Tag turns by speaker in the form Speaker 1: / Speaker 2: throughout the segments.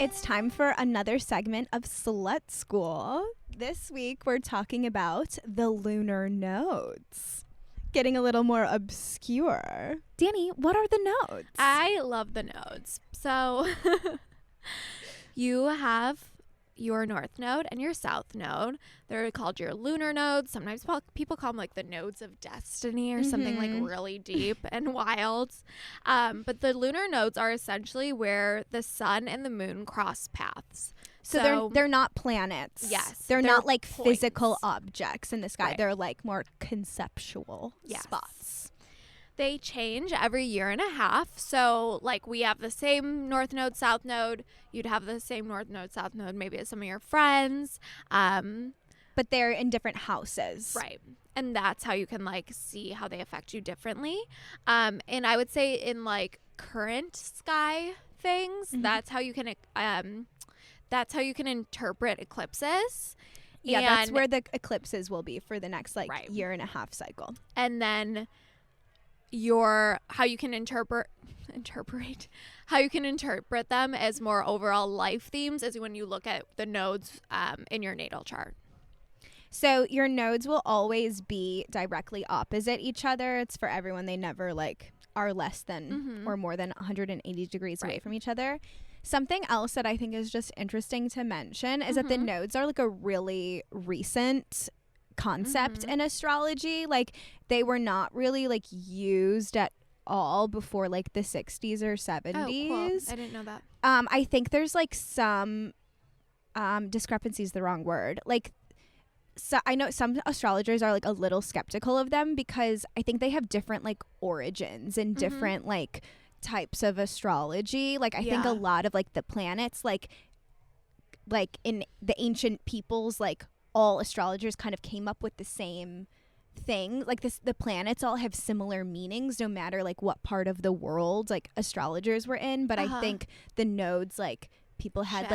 Speaker 1: It's time for another segment of Slut School. This week we're talking about the Lunar Nodes. Getting a little more obscure. Danny, what are the nodes?
Speaker 2: I love the nodes. So you have your north node and your south node. They're called your lunar nodes. Sometimes people call them like the nodes of destiny or something like really deep and wild. But the lunar nodes are essentially where the sun and the moon cross paths.
Speaker 1: So they're not planets.
Speaker 2: Yes.
Speaker 1: They're not like
Speaker 2: points.
Speaker 1: Physical objects in the sky.
Speaker 2: Right.
Speaker 1: They're like more conceptual spots.
Speaker 2: They change every year and a half. So, like, we have the same north node, south node. You'd have the same north node, south node, maybe as some of your friends.
Speaker 1: But they're in different houses.
Speaker 2: Right. And that's how you can, like, see how they affect you differently. And I would say in, like, current sky things, that's how you can interpret eclipses.
Speaker 1: Yeah, that's where the eclipses will be for the next, like, year and a half cycle.
Speaker 2: And then how you can interpret them as more overall life themes is when you look at the nodes in your natal chart.
Speaker 1: So your nodes will always be directly opposite each other. It's for everyone. They never like are less than or more than 180 degrees away from each other. Something else that I think is just interesting to mention is that the nodes are like a really recent concept in astrology. Like they were not really like used at all before like the 60s or 70s.
Speaker 2: Oh, cool. I didn't know that.
Speaker 1: I think there's like some discrepancy is the wrong word. Like so I know some astrologers are like a little skeptical of them because I think they have different like origins and different like types of astrology. Like I think a lot of like the planets like in the ancient peoples, like all astrologers kind of came up with the same thing. Like the planets all have similar meanings no matter like what part of the world like astrologers were in. But I think the nodes like people had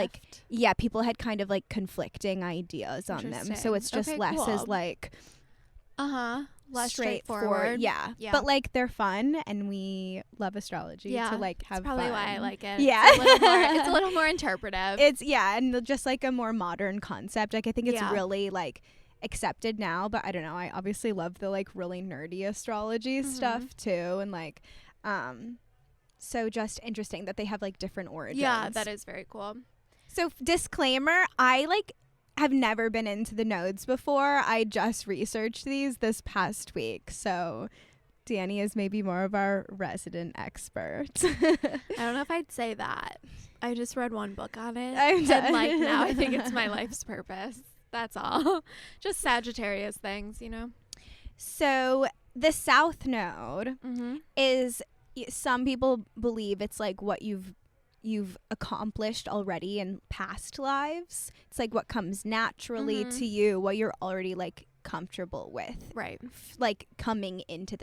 Speaker 1: people had kind of like conflicting ideas on them. So it's just less as like
Speaker 2: less
Speaker 1: straightforward. Yeah. But like they're fun and we love astrology to like have
Speaker 2: probably
Speaker 1: fun.
Speaker 2: why I like it.
Speaker 1: Yeah.
Speaker 2: It's a little more interpretive.
Speaker 1: It's and just like a more modern concept. Like I think it's really like accepted now, but I don't know. I obviously love the like really nerdy astrology stuff too, and like so just interesting that they have like different origins.
Speaker 2: Yeah, that is very cool.
Speaker 1: So disclaimer, I like have never been into the nodes before. I just researched these this past week. So Danny is maybe more of our resident expert.
Speaker 2: I don't know if I'd say that. I just read one book on it. And like now I think it's my life's purpose. That's all. Just Sagittarius things, you know.
Speaker 1: So the South Node is, some people believe it's like what you've accomplished already in past lives. It's like what comes naturally to you, what you're already like comfortable with. Right. Like coming into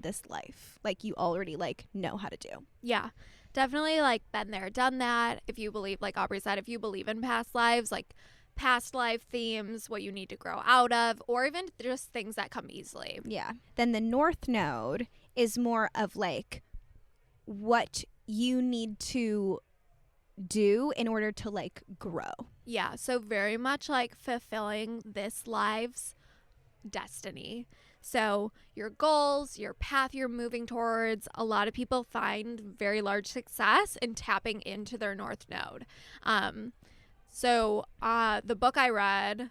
Speaker 1: this life. Like you already like know how to do.
Speaker 2: Yeah. Definitely like been there, done that. If you believe, like Aubrey said, if you believe in past lives, like past life themes, what you need to grow out of, or even just things that come easily.
Speaker 1: Yeah. Then the North Node is more of like what you need to do in order to like grow.
Speaker 2: Yeah. So very much like fulfilling this life's destiny. So your goals, your path you're moving towards, a lot of people find very large success in tapping into their North Node. So the book I read,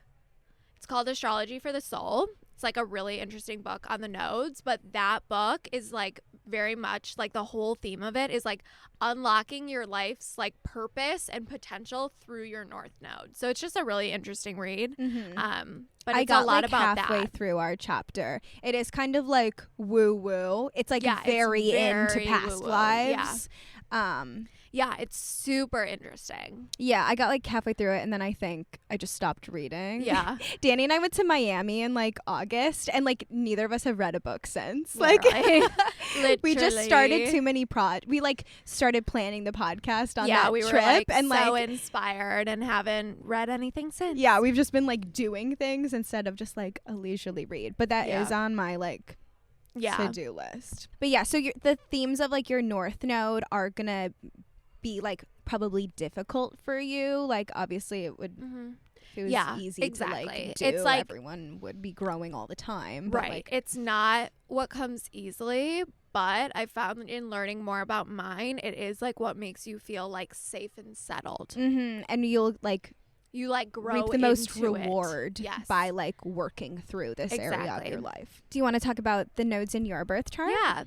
Speaker 2: it's called Astrology for the Soul. It's like a really interesting book on the nodes, but that book is like very much like the whole theme of it is like unlocking your life's like purpose and potential through your North Node. So it's just a really interesting read. But
Speaker 1: I
Speaker 2: it's
Speaker 1: got
Speaker 2: a lot
Speaker 1: like
Speaker 2: about
Speaker 1: halfway
Speaker 2: that.
Speaker 1: through our chapter. It is kind of like woo woo. It's like very into past
Speaker 2: woo-woo.
Speaker 1: lives.
Speaker 2: Yeah, it's super interesting.
Speaker 1: Yeah, I got like halfway through it and then I think I just stopped reading.
Speaker 2: Yeah.
Speaker 1: Danny and I went to Miami in like August and like neither of us have read a book since.
Speaker 2: Literally.
Speaker 1: Like we just started too many we like started planning the podcast on that
Speaker 2: we
Speaker 1: trip
Speaker 2: were like
Speaker 1: and
Speaker 2: so
Speaker 1: like
Speaker 2: inspired and haven't read anything since.
Speaker 1: Yeah, we've just been like doing things instead of just like a leisurely read. But that is on my like to-do list. But yeah, so the themes of like your North Node are gonna be like probably difficult for you. Like, obviously it would, if it was easy
Speaker 2: exactly.
Speaker 1: to like do,
Speaker 2: It's like
Speaker 1: everyone would be growing all the time. But
Speaker 2: right.
Speaker 1: like,
Speaker 2: It's not what comes easily, but I found in learning more about mine, it is like what makes you feel like safe and settled.
Speaker 1: And you'll like
Speaker 2: You like grow
Speaker 1: reap the most
Speaker 2: into
Speaker 1: reward
Speaker 2: Yes.
Speaker 1: by like working through this area of
Speaker 2: Exactly.
Speaker 1: your life. Do you want to talk about the nodes in your birth chart?
Speaker 2: Yeah.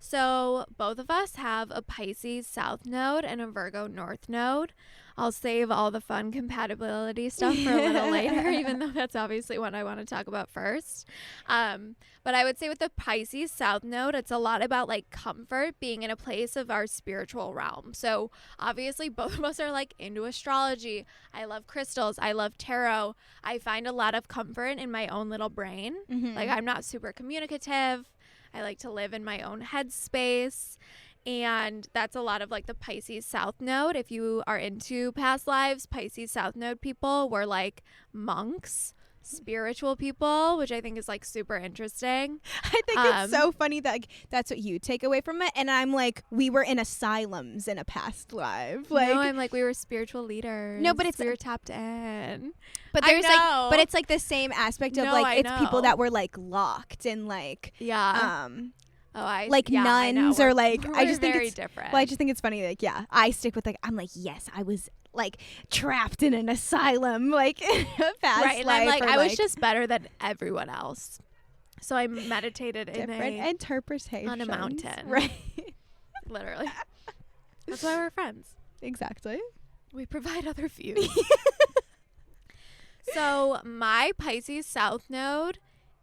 Speaker 2: So both of us have a Pisces South Node and a Virgo North Node. I'll save all the fun compatibility stuff for a little later, even though that's obviously what I want to talk about first. But I would say with the Pisces South Node, it's a lot about like comfort, being in a place of our spiritual realm. So obviously both of us are like into astrology. I love crystals. I love tarot. I find a lot of comfort in my own little brain. Like, I'm not super communicative. I like to live in my own headspace. And that's a lot of like the Pisces South Node. If you are into past lives, Pisces South Node people were like monks, spiritual people, which I think is like super interesting.
Speaker 1: I think it's so funny that like, that's what you take away from it. And I'm like, we were in asylums in a past life. Like,
Speaker 2: no, I'm like, we were spiritual leaders.
Speaker 1: No, but it's
Speaker 2: we were tapped in.
Speaker 1: But
Speaker 2: I
Speaker 1: there's like,
Speaker 2: know.
Speaker 1: but it's like the same aspect of
Speaker 2: No,
Speaker 1: like,
Speaker 2: I
Speaker 1: it's people
Speaker 2: know.
Speaker 1: that were like locked and like,
Speaker 2: Yeah.
Speaker 1: like nuns or like, I just think
Speaker 2: very
Speaker 1: it's
Speaker 2: different.
Speaker 1: Well, I just think it's funny. Like, yeah, I stick with like, I'm like, yes, I was like trapped in an asylum, like in a past
Speaker 2: right, and
Speaker 1: life.
Speaker 2: I'm like,
Speaker 1: or,
Speaker 2: I was just better than everyone else. So I meditated
Speaker 1: different interpretations
Speaker 2: on a mountain.
Speaker 1: right?
Speaker 2: Literally. That's why we're friends.
Speaker 1: Exactly.
Speaker 2: We provide other views. So my Pisces South Node,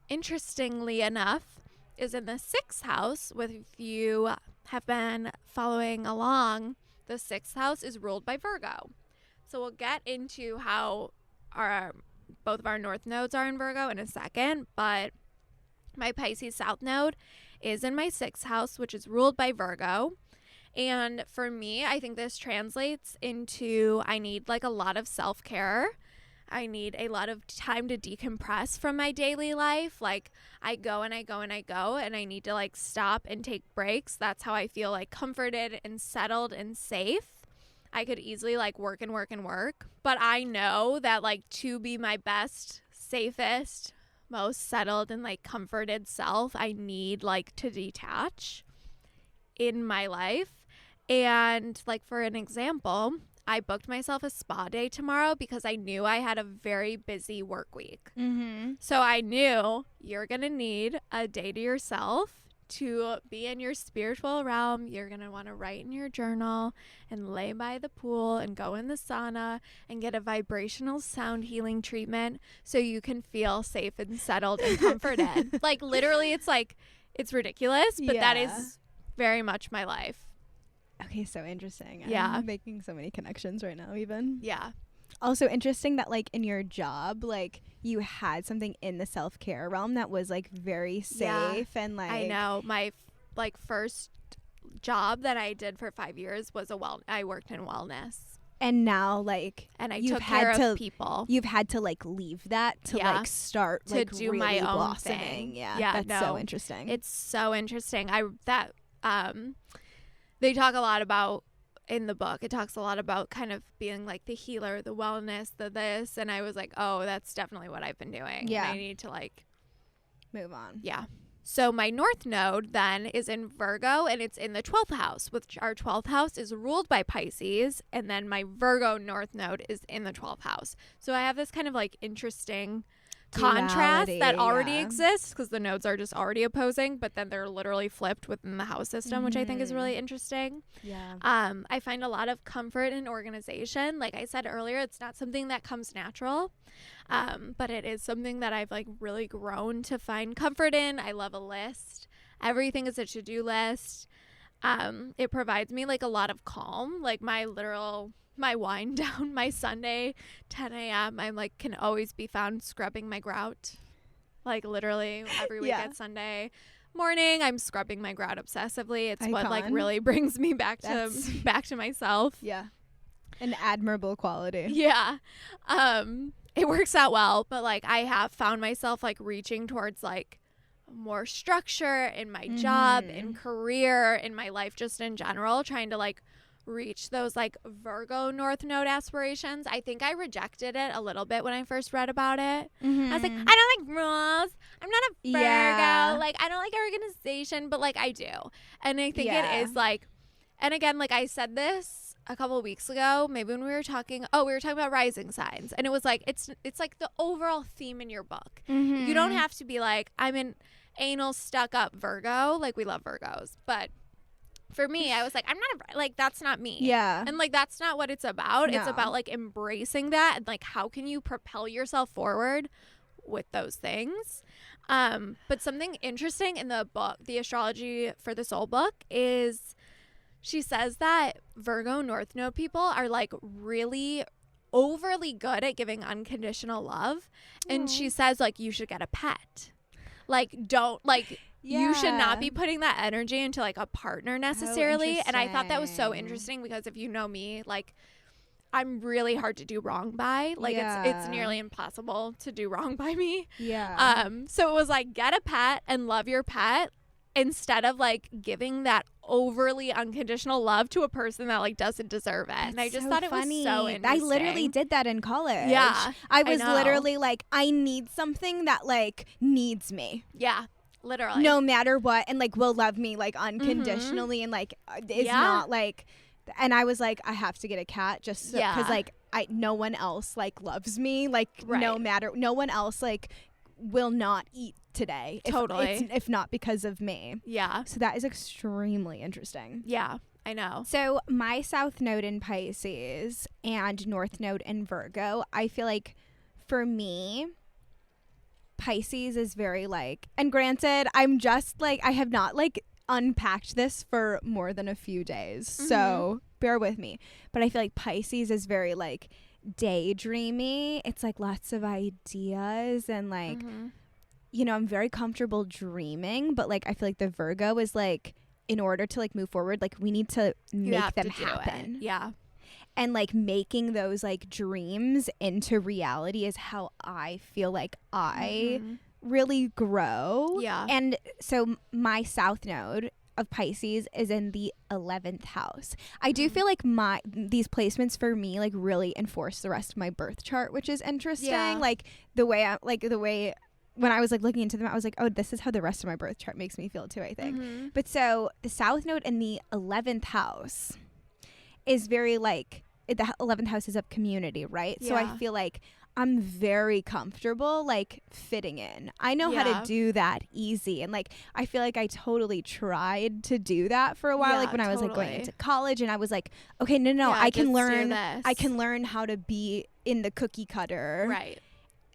Speaker 2: interestingly enough, is in the 6th house. If you have been following along, the 6th house is ruled by Virgo. So we'll get into how both of our North Nodes are in Virgo in a second, but my Pisces South Node is in my 6th house, which is ruled by Virgo. And for me, I think this translates into I need like a lot of self-care. I need a lot of time to decompress from my daily life. Like, I go and I go and I go, and I need to like stop and take breaks. That's how I feel like comforted and settled and safe. I could easily like work and work and work, but I know that like to be my best, safest, most settled and like comforted self, I need like to detach in my life. And like, for an example, I booked myself a spa day tomorrow because I knew I had a very busy work week. So I knew you're going to need a day to yourself to be in your spiritual realm. You're going to want to write in your journal and lay by the pool and go in the sauna and get a vibrational sound healing treatment so you can feel safe and settled and comforted. Like, literally, it's like, it's ridiculous, but that is very much my life.
Speaker 1: Okay, so interesting.
Speaker 2: Yeah.
Speaker 1: I'm making so many connections right now even.
Speaker 2: Yeah.
Speaker 1: Also interesting that like in your job, like you had something in the self-care realm that was like very safe and like.
Speaker 2: I know. My like first job that I did for 5 years was I worked in wellness.
Speaker 1: And now like.
Speaker 2: And I
Speaker 1: you've
Speaker 2: took
Speaker 1: had
Speaker 2: care
Speaker 1: to,
Speaker 2: of people.
Speaker 1: You've had to like leave that to like start
Speaker 2: to
Speaker 1: like
Speaker 2: do
Speaker 1: really
Speaker 2: my own
Speaker 1: blossoming.
Speaker 2: thing.
Speaker 1: Yeah, that's so interesting.
Speaker 2: It's so interesting. They talk a lot about in the book. It talks a lot about kind of being like the healer, the wellness, the this, and I was like, oh, that's definitely what I've been doing.
Speaker 1: Yeah,
Speaker 2: and I need to like
Speaker 1: move on.
Speaker 2: Yeah. So my North Node then is in Virgo, and it's in the 12th house, which our 12th house is ruled by Pisces, and then my Virgo North Node is in the 12th house. So I have this kind of like interesting contrast that already exists because the nodes are just already opposing, but then they're literally flipped within the house system, which I think is really interesting.
Speaker 1: Yeah.
Speaker 2: I find a lot of comfort in organization. Like I said earlier, it's not something that comes natural, but it is something that I've like really grown to find comfort in. I love a list. Everything is a to-do list. It provides me like a lot of calm. Like my wind down, my Sunday 10 a.m. I'm like can always be found scrubbing my grout. Like literally every week at Sunday morning I'm scrubbing my grout obsessively. It's what like really brings me back to myself.
Speaker 1: Yeah. An admirable quality.
Speaker 2: Yeah. It works out well, but like I have found myself like reaching towards like more structure in my job, in career, in my life just in general, trying to like reach those like Virgo North Node aspirations. I think I rejected it a little bit when I first read about it. I was like, I don't like rules. I'm not a Virgo.
Speaker 1: Yeah.
Speaker 2: Like, I don't like organization, but like I do. And I think
Speaker 1: Yeah.
Speaker 2: it is like, and again, like I said this a couple of weeks ago, maybe when we were talking about rising signs, and it was like, it's like the overall theme in your book. You don't have to be like, I'm an anal stuck up Virgo. Like, we love Virgos, but for me, I was like, I'm not like, that's not me.
Speaker 1: Yeah.
Speaker 2: And like, that's not what it's about.
Speaker 1: No.
Speaker 2: It's about like embracing that and like, how can you propel yourself forward with those things? But something interesting in the book, the Astrology for the Soul book, is she says that Virgo North Node people are like really overly good at giving unconditional love. And she says like, you should get a pet. Like, don't like, you should not be putting that energy into like a partner necessarily. And I thought that was so interesting because if you know me, like, I'm really hard to do wrong by. Like, it's nearly impossible to do wrong by me.
Speaker 1: Yeah.
Speaker 2: So it was like, get a pet and love your pet instead of like giving that overly unconditional love to a person that like doesn't deserve it. And I just thought it was so interesting.
Speaker 1: I literally did that in college.
Speaker 2: Yeah,
Speaker 1: I was literally like, I need something that like needs me.
Speaker 2: Yeah, literally.
Speaker 1: No matter what, and like will love me like unconditionally and like is not like, and I was like, I have to get a cat just because like no one else like loves me, like no one else like will not eat today if not because of me. So that is extremely interesting.
Speaker 2: I know.
Speaker 1: So my South Node in Pisces and North Node in Virgo, I feel like for me, Pisces is very like, and granted, I'm just like, I have not like unpacked this for more than a few days, so bear with me, but I feel like Pisces is very like daydreamy. It's like lots of ideas and like you know, I'm very comfortable dreaming, but like I feel like the Virgo is like, in order to like move forward, like we need to make them happen. And like making those like dreams into reality is how I feel like I really grow. And so my South Node of Pisces is in the 11th house. I do feel like these placements for me like really enforce the rest of my birth chart, which is interesting. Like the way when I was like looking into them, I was like, oh, this is how the rest of my birth chart makes me feel too, I think. But so the South Node in the 11th house is very like, the 11th house is of community, right? So I feel like I'm very comfortable like fitting in. I know how to do that easy. And like, I feel like I totally tried to do that for a while. Like when I was like going into college and I was like, okay, no, I can learn how to be in the cookie cutter.
Speaker 2: Right.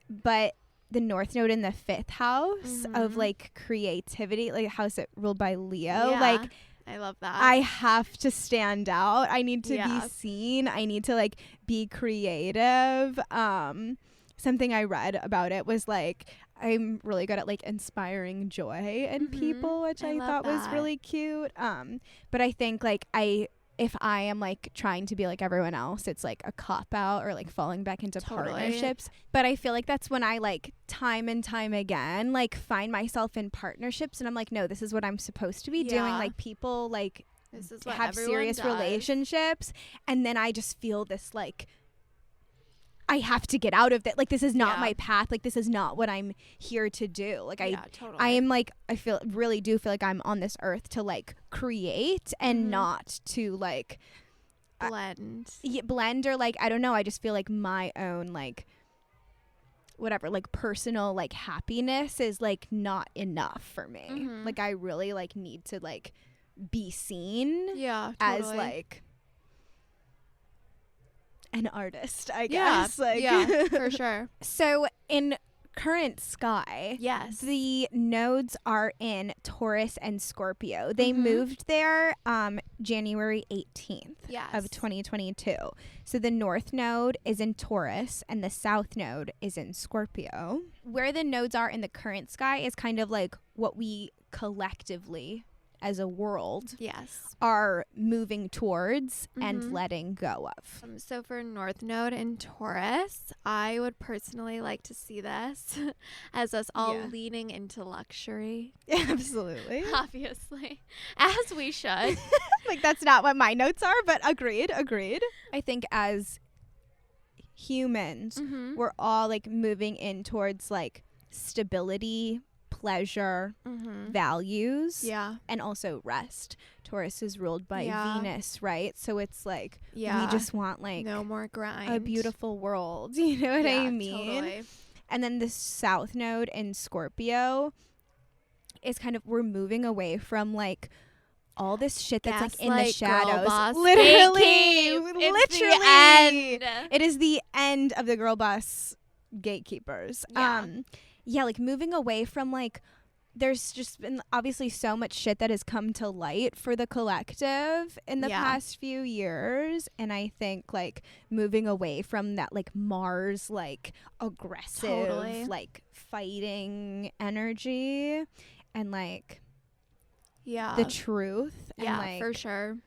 Speaker 1: But the North Node in the 5th house of like creativity, like house that ruled by Leo, like
Speaker 2: I love that.
Speaker 1: I have to stand out. I need to be seen. I need to like be creative. Something I read about it was like, I'm really good at like inspiring joy in people, which I thought was really cute. But I think like if I am like trying to be like everyone else, it's like a cop out or like falling back into partnerships. But I feel like that's when I like time and time again like find myself in partnerships and I'm like, no, this is what I'm supposed to be doing. Like people like
Speaker 2: this is what
Speaker 1: have serious relationships, and then I just feel this like I have to get out of that. Like this is not my path. Like this is not what I'm here to do. Like I am like, I really do feel like I'm on this earth to like create and not to like blend or like, I don't know. I just feel like my own like whatever, like personal like happiness is like not enough for me. Like I really like need to like be seen as like an artist, I guess.
Speaker 2: For sure.
Speaker 1: So in current sky, the nodes are in Taurus and Scorpio. They moved there January 18th of 2022. So the North Node is in Taurus and the South Node is in Scorpio. Where the nodes are in the current sky is kind of like what we collectively as a world
Speaker 2: Yes.
Speaker 1: are moving towards
Speaker 2: Mhm.
Speaker 1: and letting go of.
Speaker 2: So for North Node in Taurus, I would personally like to see this as us all
Speaker 1: Yeah.
Speaker 2: leaning into luxury.
Speaker 1: Absolutely.
Speaker 2: Obviously, as we should.
Speaker 1: Like, that's not what my notes are, but agreed. I think as humans,
Speaker 2: Mhm.
Speaker 1: we're all like moving in towards like stability, pleasure,
Speaker 2: Mhm.
Speaker 1: values,
Speaker 2: Yeah.
Speaker 1: and also rest. Taurus is ruled by
Speaker 2: Yeah.
Speaker 1: Venus, right? So it's like
Speaker 2: Yeah.
Speaker 1: we just want like
Speaker 2: no more grind.
Speaker 1: a beautiful world. You know what
Speaker 2: Yeah,
Speaker 1: I mean?
Speaker 2: Totally.
Speaker 1: And then the South Node in Scorpio is kind of, we're moving away from like all this shit that's like in the
Speaker 2: Gaslight, girl
Speaker 1: shadows.
Speaker 2: boss,
Speaker 1: Literally.
Speaker 2: gatekeep. It's the
Speaker 1: Literally.
Speaker 2: end.
Speaker 1: It is the end of the girl boss gatekeepers.
Speaker 2: Yeah.
Speaker 1: Yeah, like moving away from like, there's just been obviously so much shit that has come to light for the collective in the
Speaker 2: Yeah.
Speaker 1: past few years. And I think like moving away from that like Mars, like aggressive,
Speaker 2: Totally.
Speaker 1: like fighting energy and like
Speaker 2: Yeah.
Speaker 1: the truth and
Speaker 2: yeah,
Speaker 1: like
Speaker 2: for sure.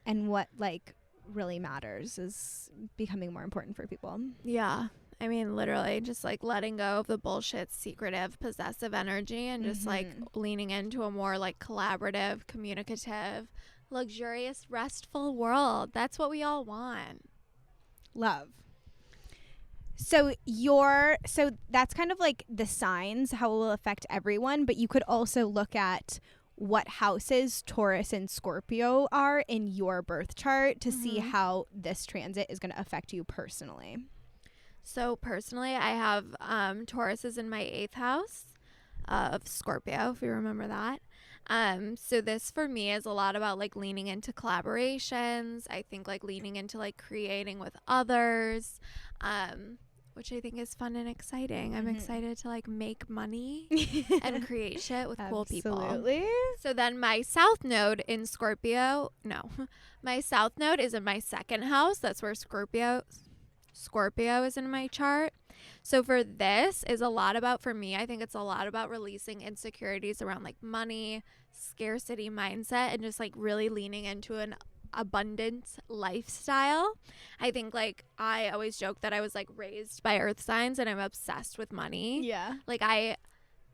Speaker 1: and what like really matters is becoming more important for people.
Speaker 2: Yeah. I mean, literally just like letting go of the bullshit, secretive, possessive energy and just like leaning into a more like collaborative, communicative, luxurious, restful world. That's what we all want.
Speaker 1: Love. So that's kind of like the signs, how it will affect everyone, but you could also look at what houses Taurus and Scorpio are in your birth chart to see how this transit is going to affect you personally.
Speaker 2: So personally, I have Taurus is in my 8th house of Scorpio, if you remember that. So this for me is a lot about like leaning into collaborations. I think like leaning into like creating with others, which I think is fun and exciting. I'm excited to like make money and create shit with cool people.
Speaker 1: Absolutely.
Speaker 2: So then my South Node in Scorpio, my South Node is in my 2nd house. That's where Scorpio is in my chart. So for this is a lot about, for me, I think it's a lot about releasing insecurities around like money, scarcity mindset, and just like really leaning into an abundant lifestyle. I think like I always joke that I was like raised by earth signs and I'm obsessed with money.
Speaker 1: Yeah.
Speaker 2: Like I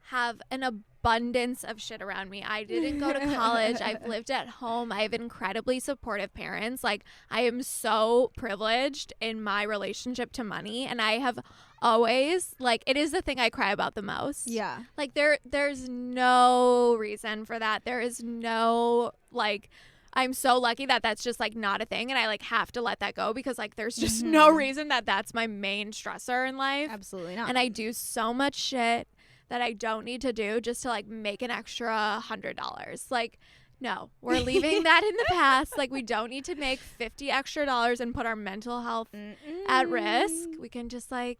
Speaker 2: have an abundance of shit around me. I didn't go to college. I've lived at home. I have incredibly supportive parents. Like I am so privileged in my relationship to money, and I have always like, it is the thing I cry about the most.
Speaker 1: Yeah.
Speaker 2: Like there's no reason for that. There is no like, I'm so lucky that that's just like not a thing, and I like have to let that go because like there's just no reason that that's my main stressor in life.
Speaker 1: Absolutely not.
Speaker 2: And I do so much shit that I don't need to do just to like make an extra $100. Like, no, we're leaving that in the past. Like, we don't need to make $50 extra and put our mental health at risk. We can just like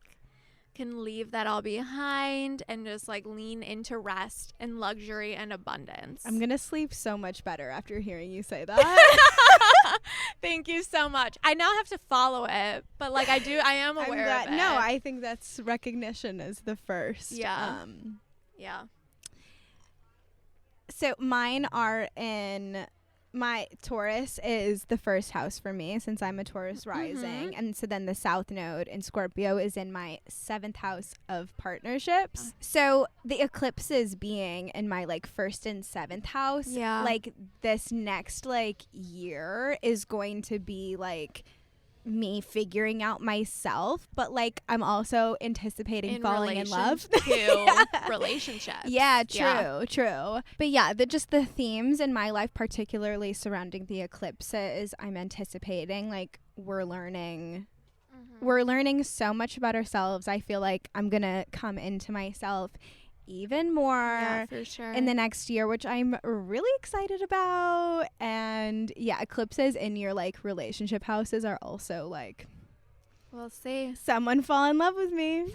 Speaker 2: can leave that all behind and just like lean into rest and luxury and abundance.
Speaker 1: I'm gonna sleep so much better after hearing you say that.
Speaker 2: Thank you so much. I now have to follow it, but like I am aware of it.
Speaker 1: No, I think that's recognition is the first.
Speaker 2: Yeah. Yeah.
Speaker 1: So mine are in, my Taurus is the first house for me since I'm a Taurus rising. And so then the South Node in Scorpio is in my 7th house of partnerships. So the eclipses being in my like 1st and 7th house, like this next like year is going to be like me figuring out myself, but like I'm also anticipating falling in love.
Speaker 2: Relationships.
Speaker 1: Yeah, true. But yeah, just the themes in my life, particularly surrounding the eclipses, I'm anticipating like we're learning so much about ourselves. I feel like I'm gonna come into myself even more
Speaker 2: for sure
Speaker 1: in the next year, which I'm really excited about. And yeah, eclipses in your like relationship houses are also like,
Speaker 2: we'll see.
Speaker 1: Someone fall in love with me.